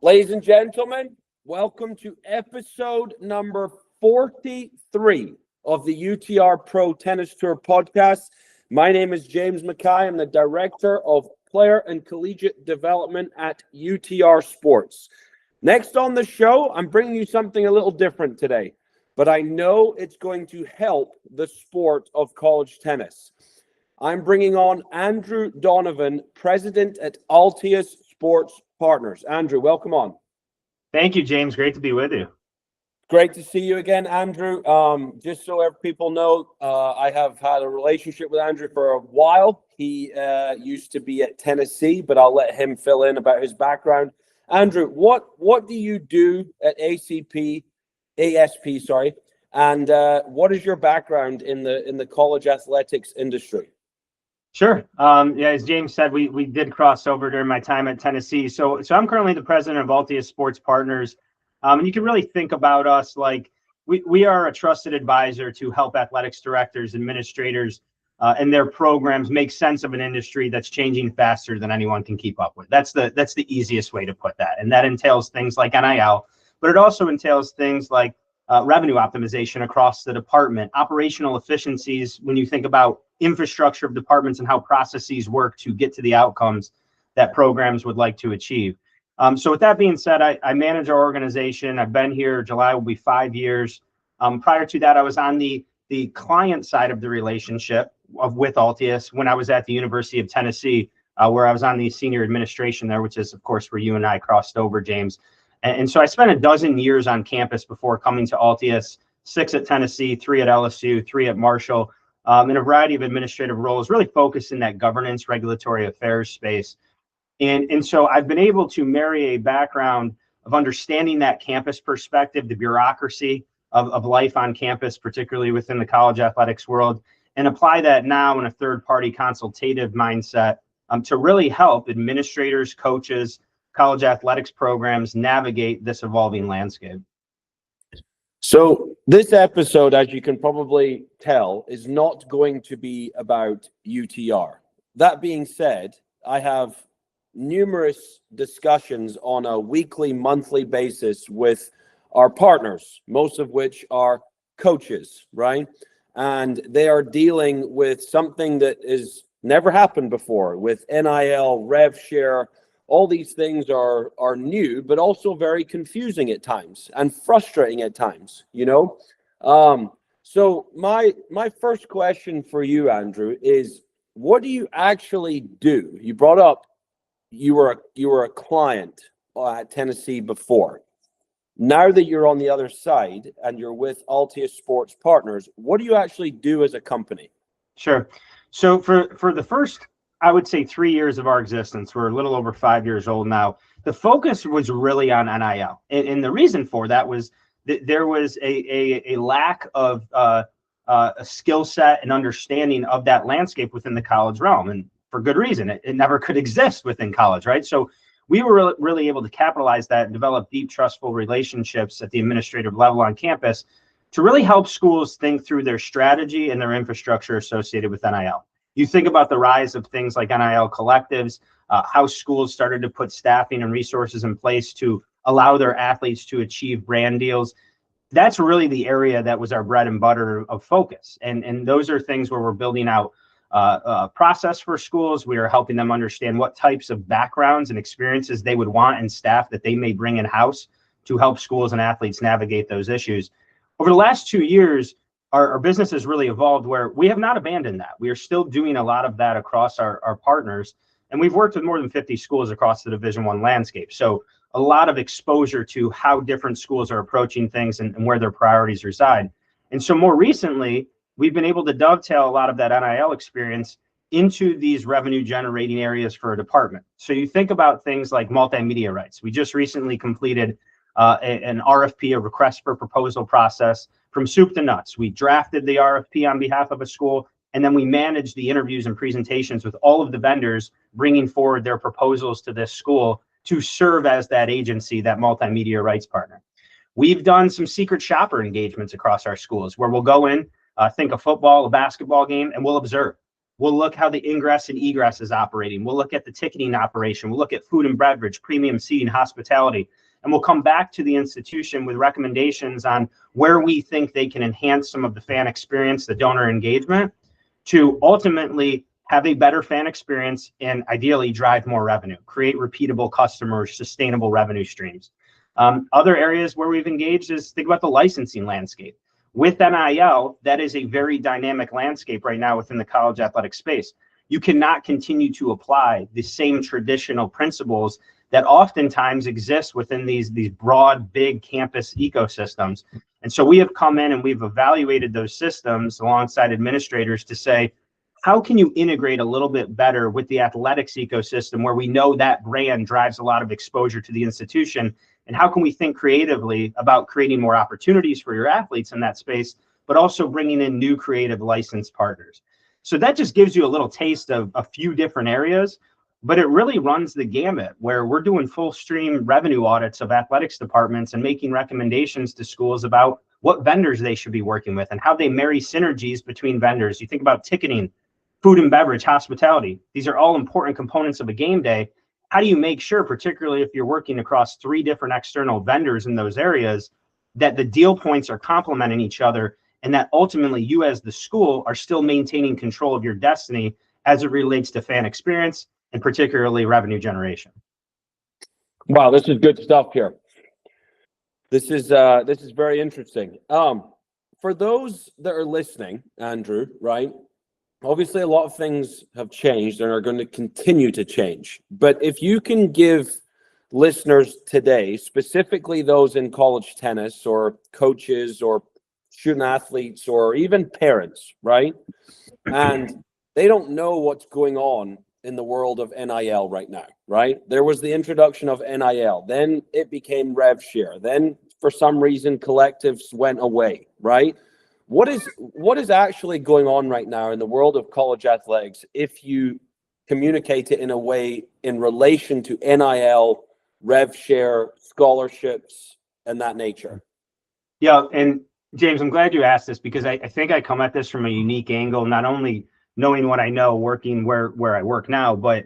Ladies and gentlemen, welcome to episode number 43 of the UTR Pro Tennis Tour podcast. My name is James Mackay. I'm the Director of Player and Collegiate Development at UTR Sports. Next on the show, I'm bringing you something a little different today, but I know it's going to help the sport of college tennis. I'm bringing on Andrew Donovan, President at Altius Sports Partners. Andrew, welcome on. Thank you, James. Great to be with you. Great to see you again, Andrew. Just so people know, I have had a relationship with Andrew for a while. He used to be at Tennessee, but I'll let him fill in about his background. Andrew, what do you do at ASP, and what is your background in the college athletics industry? Sure. As James said, we did cross over during my time at Tennessee. So I'm currently the president of Altius Sports Partners. And you can really think about us like we are a trusted advisor to help athletics directors, administrators, and their programs make sense of an industry that's changing faster than anyone can keep up with. That's the easiest way to put that. And that entails things like NIL, but it also entails things like revenue optimization across the department, operational efficiencies when you think about infrastructure of departments and how processes work to get to the outcomes that programs would like to achieve. So with that being said, I manage our organization. I've been here, July will be 5 years. Prior to that, I was on the client side of the relationship with Altius when I was at the University of Tennessee, where I was on the senior administration there, which is, of course, where you and I crossed over, James. And so I spent a dozen years on campus before coming to Altius, 6 at Tennessee, 3 at LSU, 3 at Marshall, in a variety of administrative roles, really focused in that governance, regulatory affairs space. And so I've been able to marry a background of understanding that campus perspective, the bureaucracy of life on campus, particularly within the college athletics world, and apply that now in a third-party consultative mindset to really help administrators, coaches, college athletics programs navigate this evolving landscape. So this episode, as you can probably tell, is not going to be about UTR. That being said, I have numerous discussions on a weekly, monthly basis with our partners, most of which are coaches, right? And they are dealing with something that has never happened before with NIL, rev share. All these things are new, but also very confusing at times and frustrating at times, you know? So my first question for you, Andrew, is what do you actually do? You brought up you were a client at Tennessee before. Now that you're on the other side and you're with Altius Sports Partners, what do you actually do as a company? Sure. So for the first, I would say 3 years of our existence, we're a little over 5 years old now, the focus was really on NIL. And the reason for that was that there was a lack of a skill set and understanding of that landscape within the college realm. And for good reason, it never could exist within college, right? So we were really able to capitalize that and develop deep, trustful relationships at the administrative level on campus to really help schools think through their strategy and their infrastructure associated with NIL. You think about the rise of things like NIL collectives, how schools started to put staffing and resources in place to allow their athletes to achieve brand deals. That's really the area that was our bread and butter of focus. And those are things where we're building out a process for schools. We are helping them understand what types of backgrounds and experiences they would want and staff that they may bring in-house to help schools and athletes navigate those issues. Over the last 2 years, our business has really evolved where we have not abandoned that. We are still doing a lot of that across our partners. And we've worked with more than 50 schools across the Division I landscape. So a lot of exposure to how different schools are approaching things and where their priorities reside. And so more recently, we've been able to dovetail a lot of that NIL experience into these revenue generating areas for a department. So you think about things like multimedia rights. We just recently completed an RFP, a request for proposal process from soup to nuts. We drafted the RFP on behalf of a school, and then we managed the interviews and presentations with all of the vendors bringing forward their proposals to this school to serve as that agency, that multimedia rights partner. We've done some secret shopper engagements across our schools where we'll go in, think a football, a basketball game, and we'll observe. We'll look how the ingress and egress is operating. We'll look at the ticketing operation. We'll look at food and beverage, premium seating, hospitality, and we'll come back to the institution with recommendations on where we think they can enhance some of the fan experience, the donor engagement, to ultimately have a better fan experience and ideally drive more revenue, create repeatable customers, sustainable revenue streams. Other areas where we've engaged is think about the licensing landscape. With NIL, that is a very dynamic landscape right now within the college athletic space. You cannot continue to apply the same traditional principles that oftentimes exist within these broad, big campus ecosystems. And so we have come in and we've evaluated those systems alongside administrators to say, how can you integrate a little bit better with the athletics ecosystem where we know that brand drives a lot of exposure to the institution? And how can we think creatively about creating more opportunities for your athletes in that space, but also bringing in new creative licensed partners? So that just gives you a little taste of a few different areas, but it really runs the gamut where we're doing full stream revenue audits of athletics departments and making recommendations to schools about what vendors they should be working with and how they marry synergies between vendors. You think about ticketing, food and beverage, hospitality. These are all important components of a game day. How do you make sure, particularly if you're working across 3 different external vendors in those areas, that the deal points are complementing each other and that ultimately you as the school are still maintaining control of your destiny as it relates to fan experience and particularly revenue generation? Wow, this is good stuff here. This is very interesting. For those that are listening, Andrew, right? Obviously, a lot of things have changed and are going to continue to change. But if you can give listeners today, specifically those in college tennis or coaches or student athletes or even parents, right? And they don't know what's going on in the world of NIL right now, right? There was the introduction of NIL. Then it became rev share. Then for some reason, collectives went away, right? What is actually going on right now in the world of college athletics if you communicate it in a way in relation to NIL, rev share, scholarships, and that nature? Yeah, and James, I'm glad you asked this because I think I come at this from a unique angle, not only knowing what I know working where I work now, but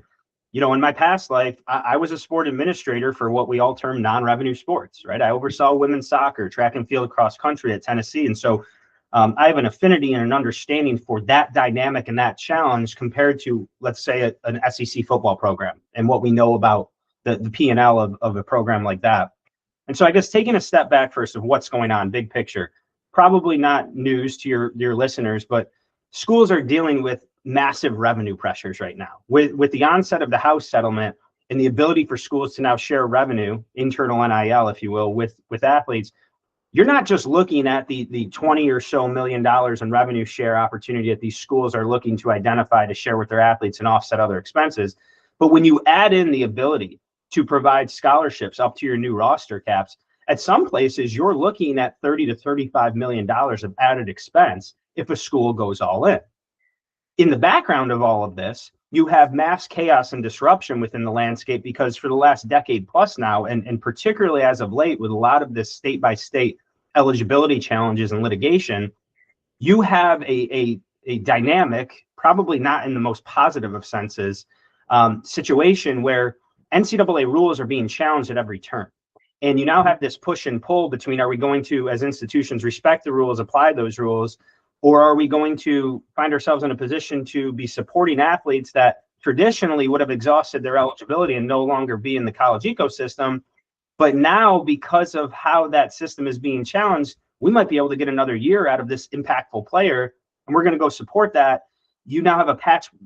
in my past life, I was a sport administrator for what we all term non-revenue sports, right? I oversaw women's soccer, track and field, cross country at Tennessee. And so I have an affinity and an understanding for that dynamic and that challenge compared to, let's say, an SEC football program and what we know about the P&L of a program like that. And so I guess taking a step back first of what's going on, big picture, probably not news to your listeners, but schools are dealing with massive revenue pressures right now. With the onset of the House settlement and the ability for schools to now share revenue, internal NIL, if you will, with athletes, you're not just looking at the $20 or so million in revenue share opportunity that these schools are looking to identify to share with their athletes and offset other expenses. But when you add in the ability to provide scholarships up to your new roster caps, at some places you're looking at $30 to $35 million of added expense if a school goes all in. In the background of all of this, you have mass chaos and disruption within the landscape because for the last decade plus now, and particularly as of late with a lot of this state-by-state eligibility challenges and litigation, you have a dynamic, probably not in the most positive of senses, situation where NCAA rules are being challenged at every turn. And you now have this push and pull between, are we going to, as institutions, respect the rules, apply those rules, or are we going to find ourselves in a position to be supporting athletes that traditionally would have exhausted their eligibility and no longer be in the college ecosystem? But now, because of how that system is being challenged, we might be able to get another year out of this impactful player, and we're going to go support that. You now have a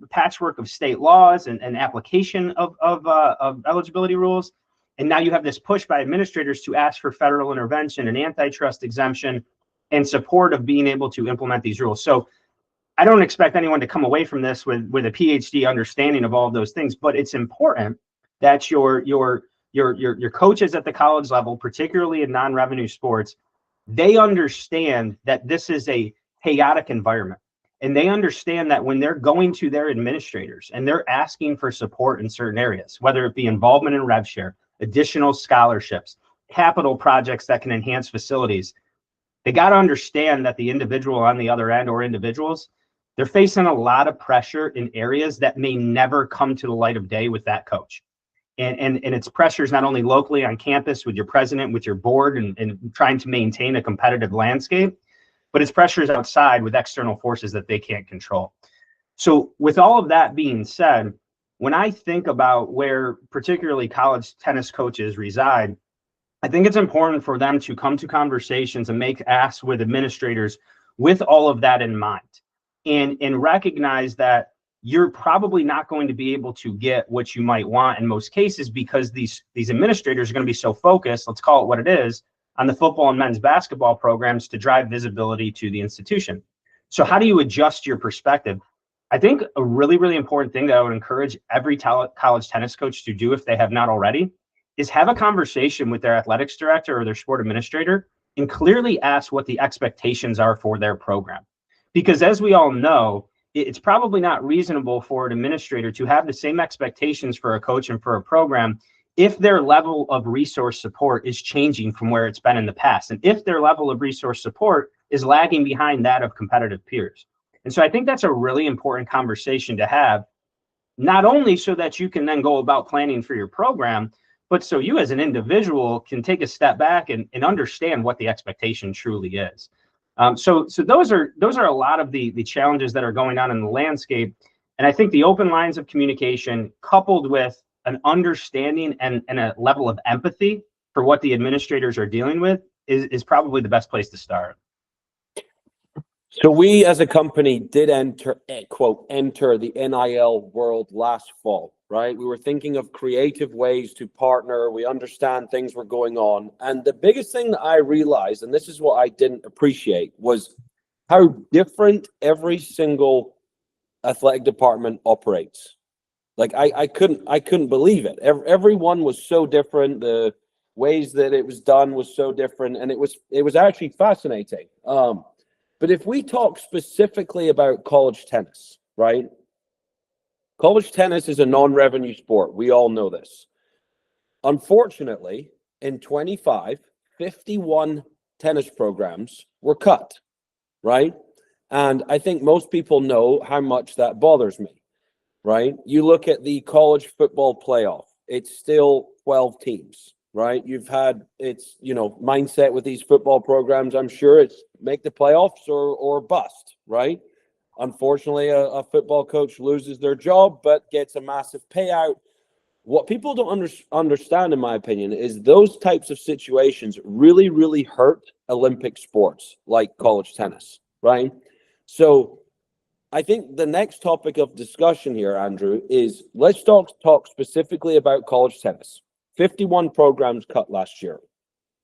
patchwork of state laws and application of eligibility rules. And now you have this push by administrators to ask for federal intervention and antitrust exemption and support of being able to implement these rules. So I don't expect anyone to come away from this with a PhD understanding of all of those things, but it's important that your coaches at the college level, particularly in non-revenue sports, they understand that this is a chaotic environment. And they understand that when they're going to their administrators and they're asking for support in certain areas, whether it be involvement in rev share, additional scholarships, capital projects that can enhance facilities, they got to understand that the individual on the other end or individuals, They're facing a lot of pressure in areas that may never come to the light of day with that coach. And it's pressures not only locally on campus with your president, with your board, and trying to maintain a competitive landscape, but it's pressures outside with external forces that they can't control. So with all of that being said, when I think about where particularly college tennis coaches reside, I think it's important for them to come to conversations and make asks with administrators with all of that in mind, and recognize that you're probably not going to be able to get what you might want in most cases, because these administrators are going to be so focused, let's call it what it is, on the football and men's basketball programs to drive visibility to the institution. So how do you adjust your perspective? I think a really, really important thing that I would encourage every college tennis coach to do, if they have not already, is have a conversation with their athletics director or their sport administrator and clearly ask what the expectations are for their program. Because as we all know, it's probably not reasonable for an administrator to have the same expectations for a coach and for a program if their level of resource support is changing from where it's been in the past, and if their level of resource support is lagging behind that of competitive peers. And so I think that's a really important conversation to have, not only so that you can then go about planning for your program, but so you as an individual can take a step back and understand what the expectation truly is. So those are a lot of the challenges that are going on in the landscape. And I think the open lines of communication, coupled with an understanding and a level of empathy for what the administrators are dealing with, is probably the best place to start. So we as a company did enter the NIL world last fall, right? We were thinking of creative ways to partner. We understand things were going on. And the biggest thing that I realized, and this is what I didn't appreciate, was how different every single athletic department operates. Like I couldn't believe it. Everyone was so different. The ways that it was done was so different. And it was actually fascinating. But if we talk specifically about college tennis, right? College tennis is a non-revenue sport. We all know this. Unfortunately, in 25, 51 tennis programs were cut, right? And I think most people know how much that bothers me, right? You look at the college football playoff, it's still 12 teams. Right, you've had mindset with these football programs. I'm sure it's make the playoffs or bust. Right. Unfortunately, a football coach loses their job but gets a massive payout. What people don't understand, in my opinion, is those types of situations really, really hurt Olympic sports like college tennis. Right. So I think the next topic of discussion here, Andrew, is let's talk specifically about college tennis. 51 programs cut last year.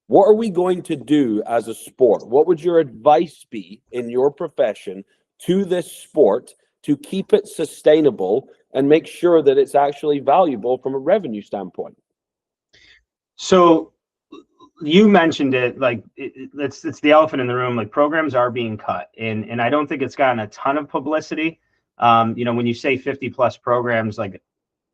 What are we going to do as a sport? What would your advice be in your profession to this sport to keep it sustainable and make sure that it's actually valuable from a revenue standpoint? So you mentioned it, like it's the elephant in the room. Like, programs are being cut, and I don't think it's gotten a ton of publicity. When you say 50 plus programs, like,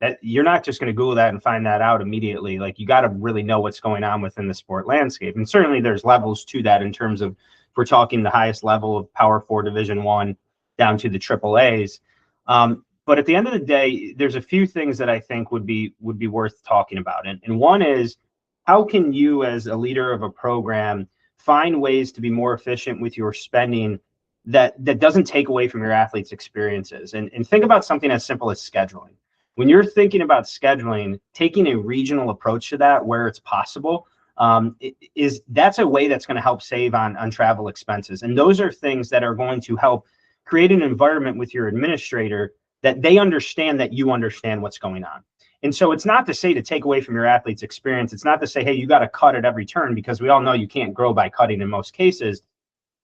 that, you're not just going to Google that and find that out immediately. Like, you got to really know what's going on within the sport landscape. And certainly there's levels to that in terms of, if we're talking the highest level of Power 4 Division 1 down to the AAAs. But at the end of the day, there's a few things that I think would be worth talking about. And one is, how can you as a leader of a program find ways to be more efficient with your spending that doesn't take away from your athletes' experiences? And think about something as simple as scheduling. When you're thinking about scheduling, taking a regional approach to that where it's possible, that's a way that's going to help save on travel expenses. And those are things that are going to help create an environment with your administrator that they understand that you understand what's going on. And so it's not to say to take away from your athlete's experience. It's not to say, hey, you got to cut at every turn, because we all know you can't grow by cutting in most cases.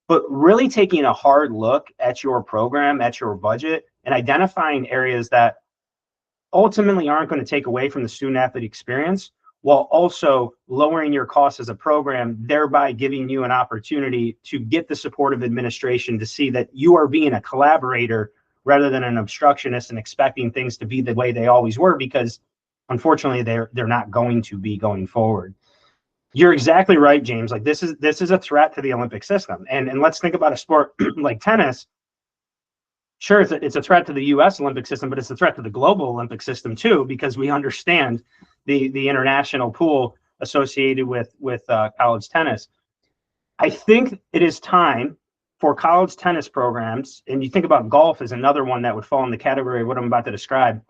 But really taking a hard look at your program, at your budget, and identifying areas that ultimately aren't going to take away from the student athlete experience, while also lowering your costs as a program, thereby giving you an opportunity to get the support of administration to see that you are being a collaborator rather than an obstructionist and expecting things to be the way they always were, because unfortunately they're not going to be going forward. You're exactly right, James. Like, this is a threat to the Olympic system. And let's think about a sport like tennis. Sure, it's a threat to the U.S. Olympic system, but it's a threat to the global Olympic system too, because we understand the international pool associated with college tennis. I think it is time for college tennis programs, and you think about golf as another one that would fall in the category of what I'm about to describe.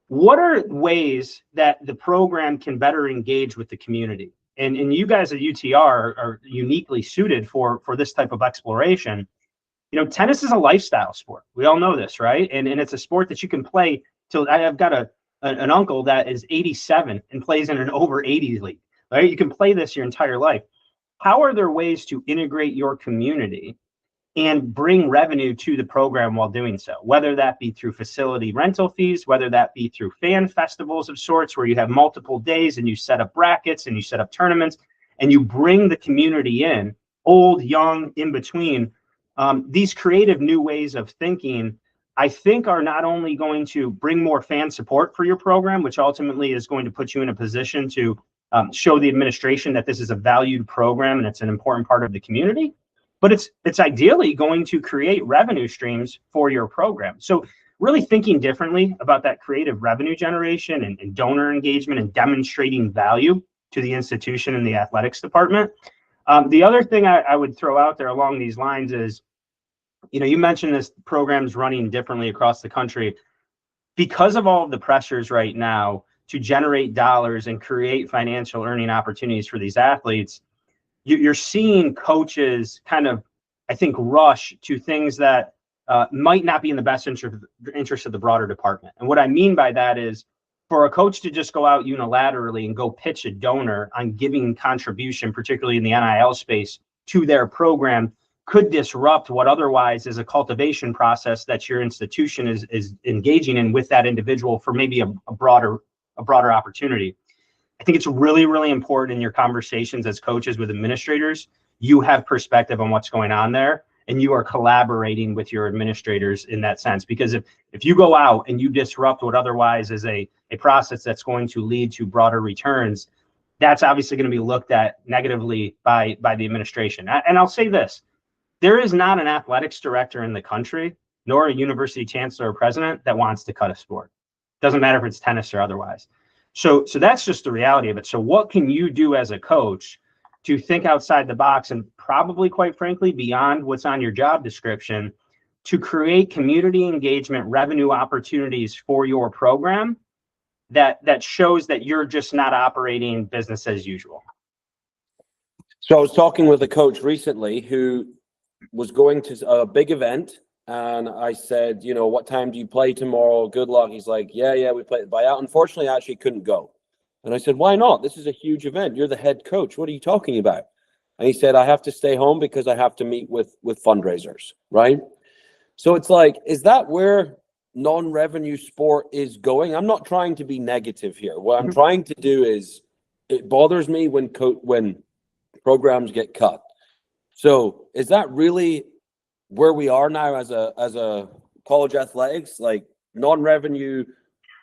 What are ways that the program can better engage with the community? And you guys at UTR are uniquely suited for this type of exploration. You know, tennis is a lifestyle sport. We all know this, right? And it's a sport that you can play till I've got an uncle that is 87 and plays in an over 80s league, right? You can play this your entire life. How are there ways to integrate your community and bring revenue to the program while doing so, whether that be through facility rental fees, whether that be through fan festivals of sorts where you have multiple days and you set up brackets and you set up tournaments and you bring the community in, old, young, in between. These creative new ways of thinking, I think, are not only going to bring more fan support for your program, which ultimately is going to put you in a position to show the administration that this is a valued program and it's an important part of the community, but it's ideally going to create revenue streams for your program. So really thinking differently about that creative revenue generation and donor engagement and demonstrating value to the institution and the athletics department. The other thing I would throw out there along these lines is, you know, you mentioned this program's running differently across the country. Because of all of the pressures right now to generate dollars and create financial earning opportunities for these athletes, you're seeing coaches kind of, I think, rush to things that might not be in the best interest of the broader department. And what I mean by that is, for a coach to just go out unilaterally and go pitch a donor on giving contribution, particularly in the NIL space, to their program, could disrupt what otherwise is a cultivation process that your institution is engaging in with that individual for maybe a broader opportunity. I think it's really, really important in your conversations as coaches with administrators, you have perspective on what's going on there and you are collaborating with your administrators in that sense. Because if you go out and you disrupt what otherwise is a process that's going to lead to broader returns, that's obviously going to be looked at negatively by the administration. And I'll say this, there is not an athletics director in the country, nor a university chancellor or president that wants to cut a sport. Doesn't matter if it's tennis or otherwise. So that's just the reality of it. So what can you do as a coach to think outside the box and probably, quite frankly, beyond what's on your job description to create community engagement revenue opportunities for your program that shows that you're just not operating business as usual? So I was talking with a coach recently who was going to a big event, and I said, you know, what time do you play tomorrow? Good luck. He's like, yeah, we play the buyout. Unfortunately, I actually couldn't go. And I said, why not? This is a huge event. You're the head coach. What are you talking about? And he said, I have to stay home because I have to meet with fundraisers, right? So it's like, is that where non-revenue sport is going? I'm not trying to be negative here. What I'm trying to do is, it bothers me when programs get cut. So is that really where we are now as a college athletics? Like, non-revenue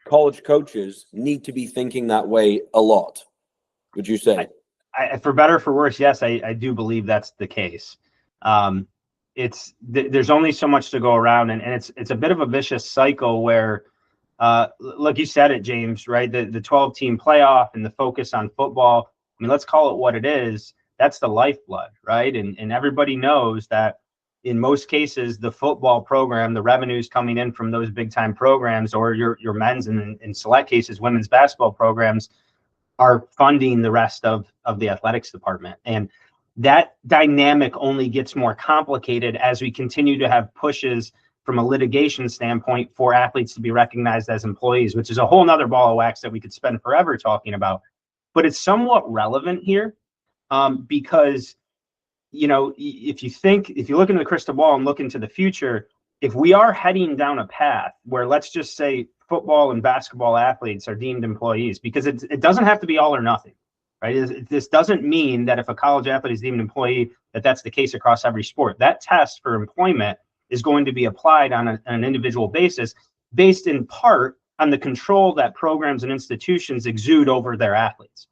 college coaches need to be thinking that way a lot, would you say? I for better or for worse, yes, I do believe that's the case. There's only so much to go around, and it's a bit of a vicious cycle where, like you said it, James, right? The 12-team playoff and the focus on football. I mean, let's call it what it is. That's the lifeblood, right? And everybody knows that in most cases, the football program, the revenues coming in from those big time programs, or your men's and in select cases, women's basketball programs, are funding the rest of the athletics department. And that dynamic only gets more complicated as we continue to have pushes from a litigation standpoint for athletes to be recognized as employees, which is a whole nother ball of wax that we could spend forever talking about. But it's somewhat relevant here because, you know, if you look into the crystal ball and look into the future, if we are heading down a path where, let's just say, football and basketball athletes are deemed employees, because it doesn't have to be all or nothing, right? This doesn't mean that if a college athlete is deemed an employee, that's the case across every sport. That test for employment is going to be applied on an individual basis, based in part on the control that programs and institutions exude over their athletes.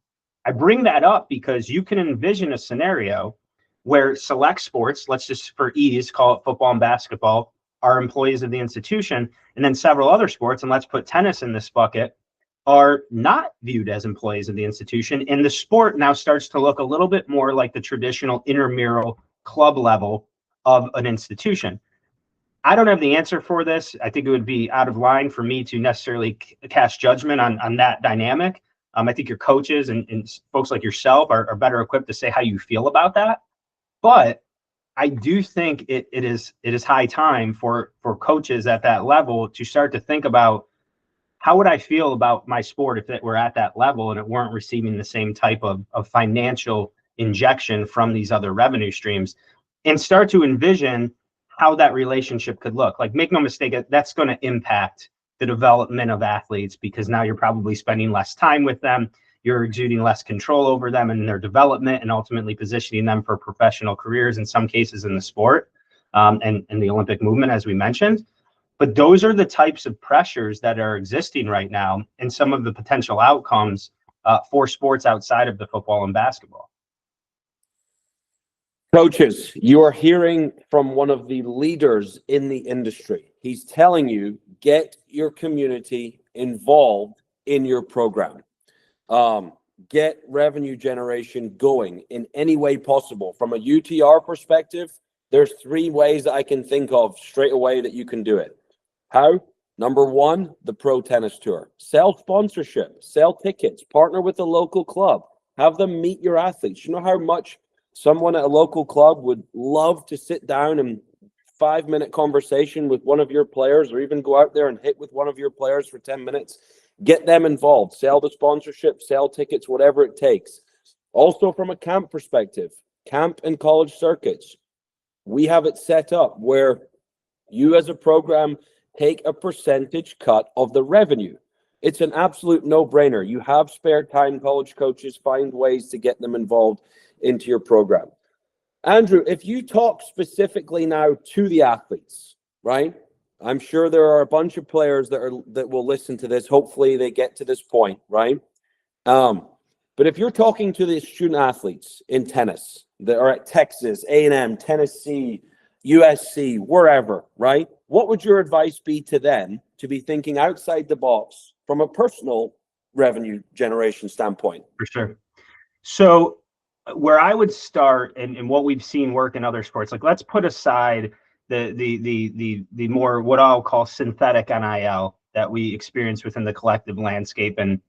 I bring that up because you can envision a scenario where select sports, let's just for ease call it football and basketball, are employees of the institution, and then several other sports, and let's put tennis in this bucket, are not viewed as employees of the institution. And the sport now starts to look a little bit more like the traditional intramural club level of an institution. I don't have the answer for this. I think it would be out of line for me to necessarily cast judgment on that dynamic. I think your coaches and folks like yourself are better equipped to say how you feel about that. But I do think it is high time for coaches at that level to start to think about, how would I feel about my sport if it were at that level and it weren't receiving the same type of financial injection from these other revenue streams, and start to envision how that relationship could look. Like, make no mistake, that's going to impact the development of athletes, because now you're probably spending less time with them. You're exuding less control over them and their development, and ultimately positioning them for professional careers in some cases in the sport and the Olympic movement, as we mentioned. But those are the types of pressures that are existing right now, and some of the potential outcomes for sports outside of the football and basketball. Coaches, you are hearing from one of the leaders in the industry. He's telling you, get your community involved in your program. Get revenue generation going in any way possible. From a UTR perspective, there's 3 ways I can think of straight away that you can do it. How? Number 1, the Pro Tennis Tour. Sell sponsorship, sell tickets, partner with a local club, have them meet your athletes. You know how much someone at a local club would love to sit down and 5-minute conversation with one of your players, or even go out there and hit with one of your players for 10 minutes. Get them involved, sell the sponsorship, sell tickets, whatever it takes. Also, from a camp perspective, camp and college circuits, we have it set up where you as a program take a percentage cut of the revenue. It's an absolute no-brainer. You have spare time, college coaches, find ways to get them involved into your program. Andrew, if you talk specifically now to the athletes, right? I'm sure there are a bunch of players that will listen to this. Hopefully they get to this point, right? But if you're talking to the student athletes in tennis that are at Texas, A&M, Tennessee, USC, wherever, right? What would your advice be to them to be thinking outside the box from a personal revenue generation standpoint? For sure. So where I would start, and what we've seen work in other sports, like, let's put aside the more what I'll call synthetic NIL that we experience within the collective landscape, and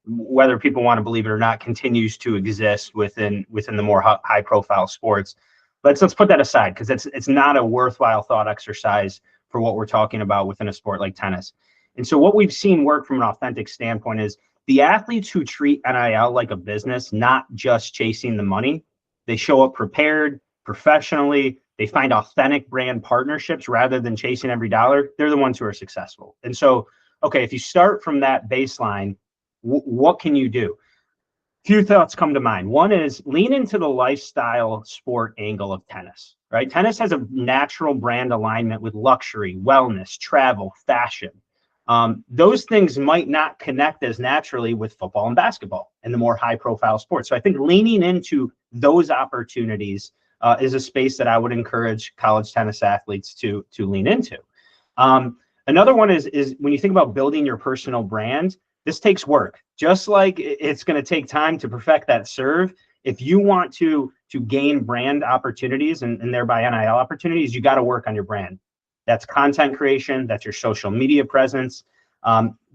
whether people want to believe it or not, continues to exist within the more high profile sports. Let's put that aside, because it's not a worthwhile thought exercise for what we're talking about within a sport like tennis. And so what we've seen work from an authentic standpoint is the athletes who treat NIL like a business, not just chasing the money. They show up prepared, professionally. They find authentic brand partnerships rather than chasing every dollar. They're the ones who are successful. And so, okay, if you start from that baseline, what can you do? Few thoughts come to mind. One is lean into the lifestyle sport angle of tennis, right? Tennis has a natural brand alignment with luxury, wellness, travel, fashion. Those things might not connect as naturally with football and basketball and the more high profile sports. So I think leaning into those opportunities is a space that I would encourage college tennis athletes to lean into. Another one is when you think about building your personal brand, this takes work. Just like it's going to take time to perfect that serve, if you want to gain brand opportunities and thereby NIL opportunities, you got to work on your brand. That's content creation. That's your social media presence.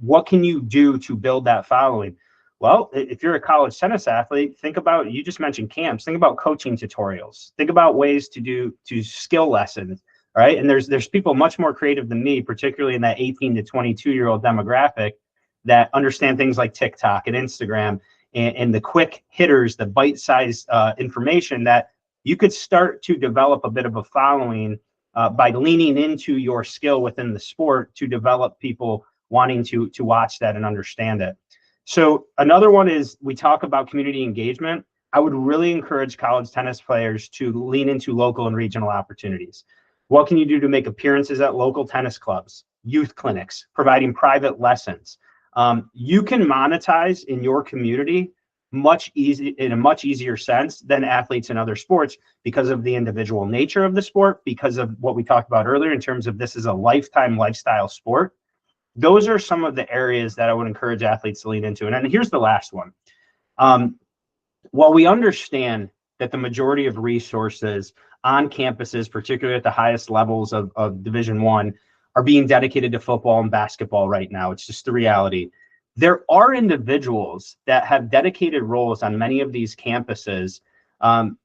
What can you do to build that following? Well, if you're a college tennis athlete, think about, you just mentioned camps, think about coaching tutorials, think about ways to skill lessons, right? And there's people much more creative than me, particularly in that 18 to 22-year-old demographic, that understand things like TikTok and Instagram and the quick hitters, the bite-sized information that you could start to develop a bit of a following by leaning into your skill within the sport to develop people wanting to watch that and understand it. So another one is, we talk about community engagement. I would really encourage college tennis players to lean into local and regional opportunities. What can you do to make appearances at local tennis clubs, youth clinics, providing private lessons? You can monetize in your community in a much easier sense than athletes in other sports because of the individual nature of the sport, because of what we talked about earlier in terms of this is a lifetime lifestyle sport. Those are some of the areas that I would encourage athletes to lean into. And then here's the last one. While we understand that the majority of resources on campuses, particularly at the highest levels of Division I, are being dedicated to football and basketball right now, it's just the reality. There are individuals that have dedicated roles on many of these campuses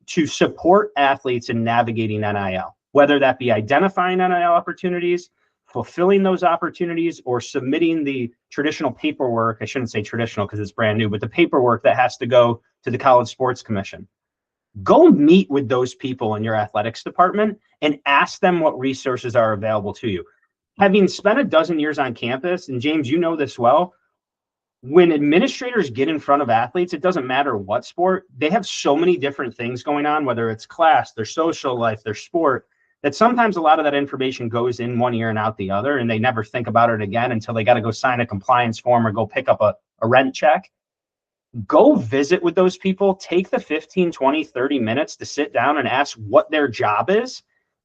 to support athletes in navigating NIL, whether that be identifying NIL opportunities, fulfilling those opportunities, or submitting the traditional paperwork. I shouldn't say traditional because it's brand new, but the paperwork that has to go to the College Sports Commission. Go meet with those people in your athletics department and ask them what resources are available to you. Having spent a dozen years on campus, and James, you know this well, when administrators get in front of athletes, it doesn't matter what sport, they have so many different things going on, whether it's class, their social life, their sport, that sometimes a lot of that information goes in one ear and out the other, and they never think about it again until they got to go sign a compliance form or go pick up a rent check. Go visit with those people, take the 15, 20, 30 minutes to sit down and ask what their job is,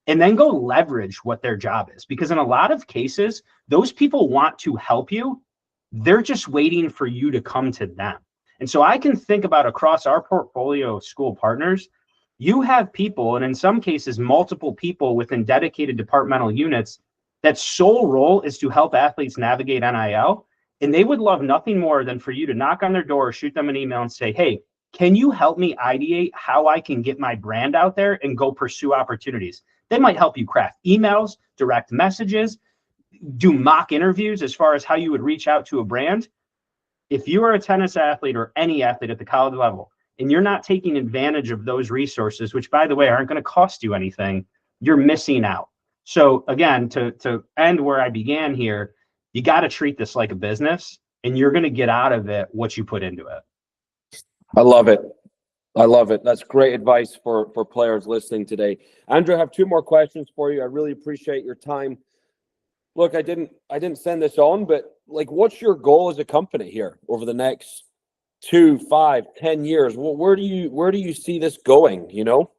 and then go leverage what their job is. Because in a lot of cases, those people want to help you. They're just waiting for you to come to them. And so I can think about across our portfolio of school partners, you have people, and in some cases, multiple people within dedicated departmental units that sole role is to help athletes navigate NIL. And they would love nothing more than for you to knock on their door, shoot them an email and say, hey, can you help me ideate how I can get my brand out there and go pursue opportunities? They might help you craft emails, direct messages, do mock interviews as far as how you would reach out to a brand. If you are a tennis athlete or any athlete at the college level, and you're not taking advantage of those resources, which by the way, aren't going to cost you anything, you're missing out. So again, to end where I began here, you got to treat this like a business, and you're going to get out of it what you put into it. I love it. I love it. That's great advice for players listening today. Andrew, I have two more questions for you. I really appreciate your time. Look, I didn't send this on, but like, what's your goal as a company here over the next 2, 5, 10 years? Well, where do you see this going? You know?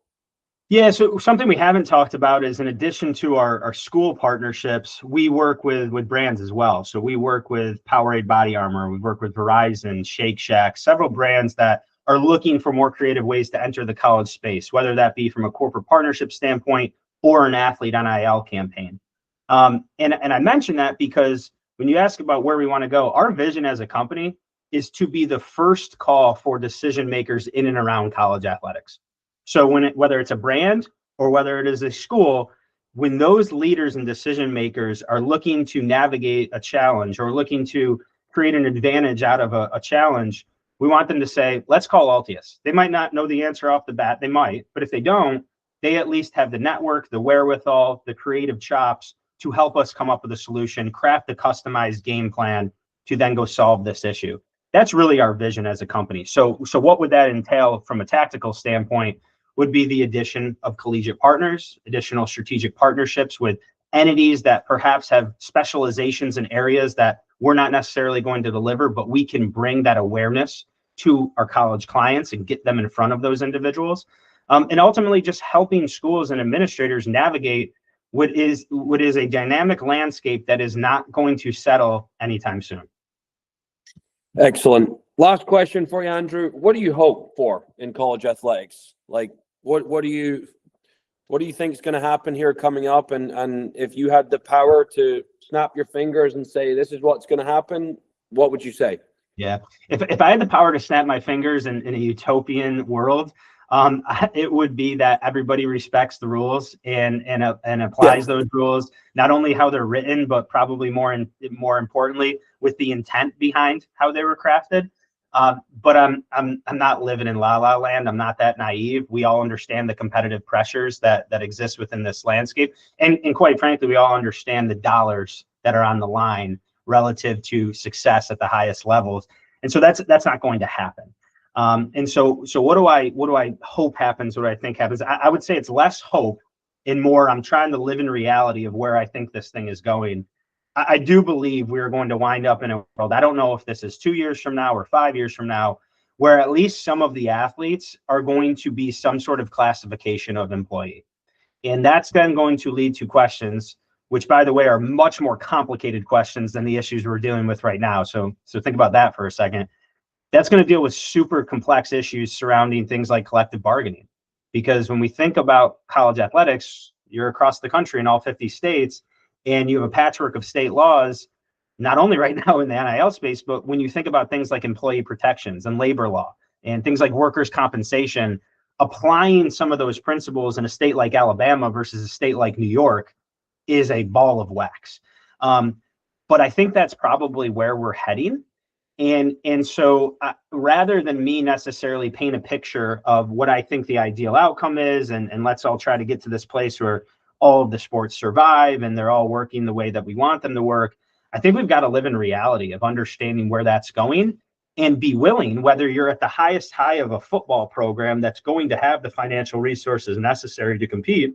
Yeah, so something we haven't talked about is in addition to our school partnerships, we work with brands as well. So we work with Powerade Body Armor, we work with Verizon, Shake Shack, several brands that are looking for more creative ways to enter the college space, whether that be from a corporate partnership standpoint or an athlete NIL campaign. And I mention that because when you ask about where we want to go, our vision as a company is to be the first call for decision makers in and around college athletics. So whether it's a brand or whether it is a school, when those leaders and decision makers are looking to navigate a challenge or looking to create an advantage out of a challenge, we want them to say, let's call Altius. They might not know the answer off the bat. They might, but if they don't, they at least have the network, the wherewithal, the creative chops to help us come up with a solution, craft a customized game plan to then go solve this issue. That's really our vision as a company. So what would that entail from a tactical standpoint would be the addition of collegiate partners, additional strategic partnerships with entities that perhaps have specializations in areas that we're not necessarily going to deliver, but we can bring that awareness to our college clients and get them in front of those individuals. And ultimately just helping schools and administrators navigate what is a dynamic landscape that is not going to settle anytime soon. Excellent. Last question for you, Andrew. What do you hope for in college athletics? Like, what do you think is going to happen here coming up? And if you had the power to snap your fingers and say, this is what's going to happen, what would you say? Yeah. If I had the power to snap my fingers in a utopian world, it would be that everybody respects the rules and applies those rules, not only how they're written, but probably more importantly, with the intent behind how they were crafted. But I'm not living in la la land. I'm not that naive. We all understand the competitive pressures that exist within this landscape, and quite frankly, we all understand the dollars that are on the line relative to success at the highest levels. And so that's not going to happen. And so what do I hope happens? What do I think happens? I would say it's less hope and more I'm trying to live in reality of where I think this thing is going. I do believe we're going to wind up in a world. I don't know if this is 2 years from now or 5 years from now, where at least some of the athletes are going to be some sort of classification of employee. And that's then going to lead to questions, which, by the way, are much more complicated questions than the issues we're dealing with right now. So think about that for a second. That's going to deal with super complex issues surrounding things like collective bargaining. Because when we think about college athletics, you're across the country in all 50 states, and you have a patchwork of state laws, not only right now in the NIL space, but when you think about things like employee protections and labor law and things like workers' compensation, applying some of those principles in a state like Alabama versus a state like New York is a ball of wax. But I think that's probably where we're heading. And so rather than me necessarily paint a picture of what I think the ideal outcome is, and let's all try to get to this place where all of the sports survive and they're all working the way that we want them to work, I think we've got to live in reality of understanding where that's going and be willing, whether you're at the highest high of a football program that's going to have the financial resources necessary to compete,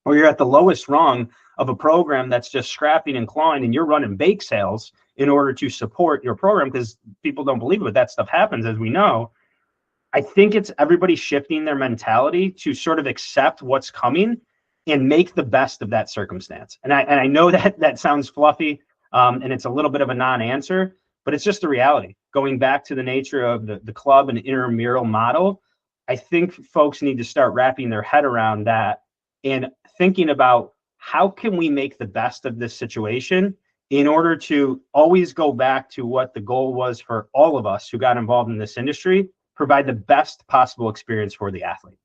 or you're at the lowest rung of a program that's just scrapping and clawing and you're running bake sales in order to support your program, because people don't believe it, but that stuff happens, as we know. I think it's everybody shifting their mentality to sort of accept what's coming and make the best of that circumstance. And I know that sounds fluffy, and it's a little bit of a non-answer, but it's just a reality. Going back to the nature of the club and intramural model, I think folks need to start wrapping their head around that and thinking about how can we make the best of this situation in order to always go back to what the goal was for all of us who got involved in this industry, provide the best possible experience for the athlete.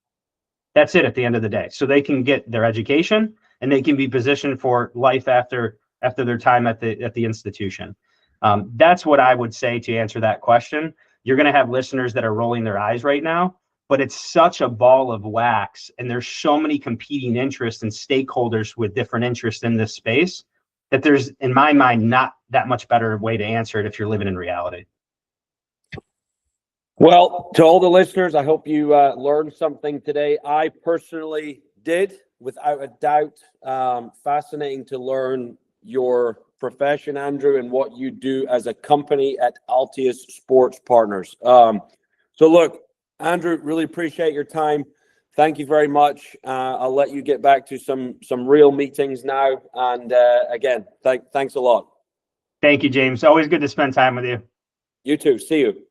That's it at the end of the day. So they can get their education and they can be positioned for life after their time at the institution. That's what I would say to answer that question. You're going to have listeners that are rolling their eyes right now, but it's such a ball of wax, and there's so many competing interests and stakeholders with different interests in this space that there's, in my mind, not that much better way to answer it if you're living in reality. Well, to all the listeners, I hope you learned something today. I personally did, without a doubt. Fascinating to learn your profession, Andrew, and what you do as a company at Altius Sports Partners. So look, Andrew, really appreciate your time. Thank you very much. I'll let you get back to some real meetings now. And again, thanks a lot. Thank you, James. Always good to spend time with you. You too. See you.